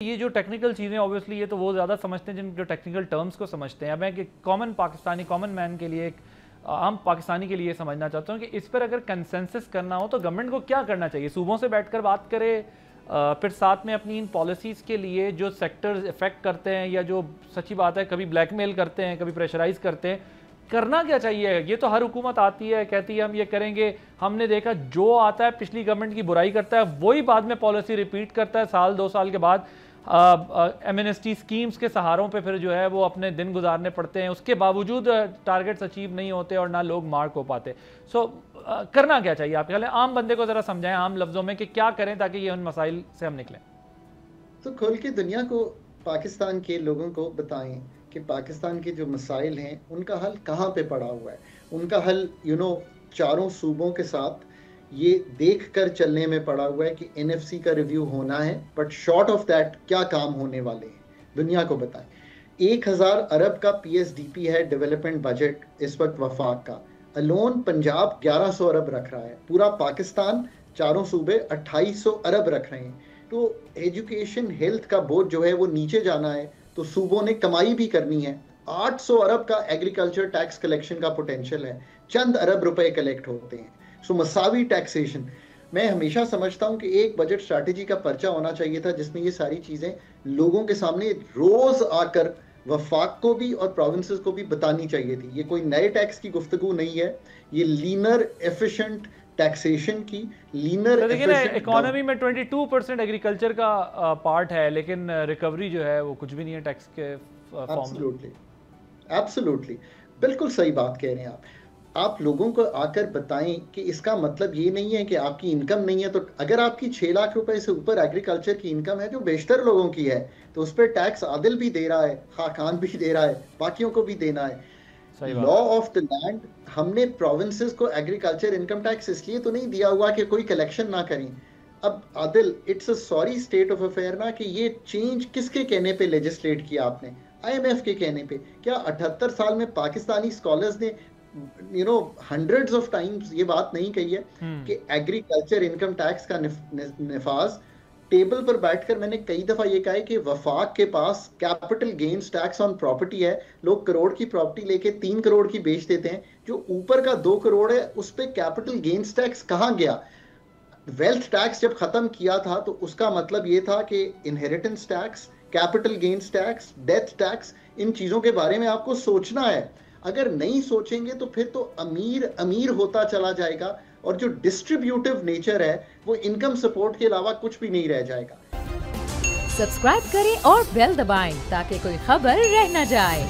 ये जो टेक्निकल चीज़ें ऑब्वियसली ये तो वो ज़्यादा समझते हैं जो टेक्निकल टर्म्स को समझते हैं। अब मैं कि कॉमन पाकिस्तानी कॉमन मैन के लिए, एक आम पाकिस्तानी के लिए समझना चाहता हूँ कि इस पर अगर कंसेंसस करना हो तो गवर्नमेंट को क्या करना चाहिए? सूबों से बैठकर बात करे, फिर साथ में अपनी इन पॉलिसीज़ के लिए जो सेक्टर्स इफेक्ट करते हैं या जो सच्ची बात है कभी ब्लैकमेल करते हैं, कभी प्रेशराइज करते हैं, करना क्या चाहिए? ये तो हर हुकूमत आती है, कहती है हम ये करेंगे। हमने देखा जो आता है पिछली गवर्नमेंट की बुराई करता है, वही बाद में पॉलिसी रिपीट करता है साल 2 साल के बाद। एमएनएसटी स्कीम्स के सहारों पे फिर जो है वो अपने दिन गुजारने पड़ते हैं, उसके बावजूद टारगेट्स अचीव नहीं होते और ना लोग मार्क हो पाते। करना क्या चाहिए आपके ख्याल में? आम बंदे को ज़रा समझाएं आम लफ्ज़ों में कि क्या करें ताकि ये उन मसाइल से हम निकलें। तो खोल के दुनिया को, पाकिस्तान के लोगों को बताएं कि पाकिस्तान के जो मसाइल हैं उनका हल कहाँ पे पड़ा हुआ है। उनका हल चारों सूबों के साथ ये देख कर चलने में पड़ा हुआ है कि एनएफसी का रिव्यू होना है, बट शॉर्ट ऑफ दैट क्या काम होने वाले हैं दुनिया को बताएं। 1000 अरब का पीएसडीपी है डेवलपमेंट बजट इस वक्त वफाक का। अलोन पंजाब 1100 अरब रख रहा है, पूरा पाकिस्तान चारों सूबे 2800 अरब रख रहे हैं। तो एजुकेशन हेल्थ का बोझ जो है वो नीचे जाना है, तो सूबों ने कमाई भी करनी है। 800 अरब का एग्रीकल्चर टैक्स कलेक्शन का पोटेंशियल है, चंद अरब रुपए कलेक्ट होते हैं। सो मसावी टैक्सेशन, मैं हमेशा समझता हूं कि एक बजट स्ट्रैटेजी का पर्चा होना चाहिए था जिसमें ये सारी चीजें लोगों के सामने रोज आकर वफाक को भी और प्रोविंसेस को भी बतानी चाहिए थी। ये कोई नए टैक्स की गुफ्तगू नहीं है, ये लीनर एफिशिएंट टैक्सेशन की, लीनर तो देखिए ना, इकोनॉमी में 22% एग्रीकल्चर का पार्ट है, लेकिन रिकवरी जो है वो कुछ भी नहीं है टैक्स के फॉर्म में। एब्सोल्युटली, बिल्कुल सही बात कह रहे हैं आप लोगों को आकर बताएं कि इसका मतलब ये नहीं है कि आपकी इनकम नहीं है। तो अगर आपकी 6 लाख रुपए से ऊपर एग्रीकल्चर की इनकम है, जो बेशतर लोगों की है, तो उस पर टैक्स आदिल भी दे रहा है, खाकान भी दे रहा है, बाकियों को भी देना है। लॉ ऑफ द लैंड, हमने प्रोविंसेस को एग्रीकल्चर इनकम टैक्स इसलिए तो नहीं दिया हुआ कि कोई कलेक्शन ना करें। अब Adil, it's a sorry state of affair ना कि ये चेंज किसके कहने पे लेजिस्लेट किया आपने? आईएमएफ के कहने पे। क्या 78 साल में पाकिस्तानी स्कॉलर्स ने हंड्रेड्स ऑफ टाइम्स ये बात नहीं कही है कि एग्रीकल्चर इनकम टैक्स का निफाज? टेबल पर बैठकर मैंने कई दफा ये कहा है कि वफाक के पास capital gains tax on property है। लोग करोड़ की प्रॉपर्टी लेके 3 करोड़ की बेच देते हैं, जो ऊपर का 2 करोड़ है उस पर कैपिटल गेन्स टैक्स कहां गया? वेल्थ टैक्स जब खत्म किया था तो उसका मतलब ये था कि inheritance tax, capital gains tax, death tax, इन चीजों के बारे में आपको सोचना है। अगर नहीं सोचेंगे तो फिर तो अमीर अमीर होता चला जाएगा और जो डिस्ट्रीब्यूटिव नेचर है वो इनकम सपोर्ट के अलावा कुछ भी नहीं रह जाएगा। सब्सक्राइब करें और बेल दबाएं ताकि कोई खबर रह न जाए।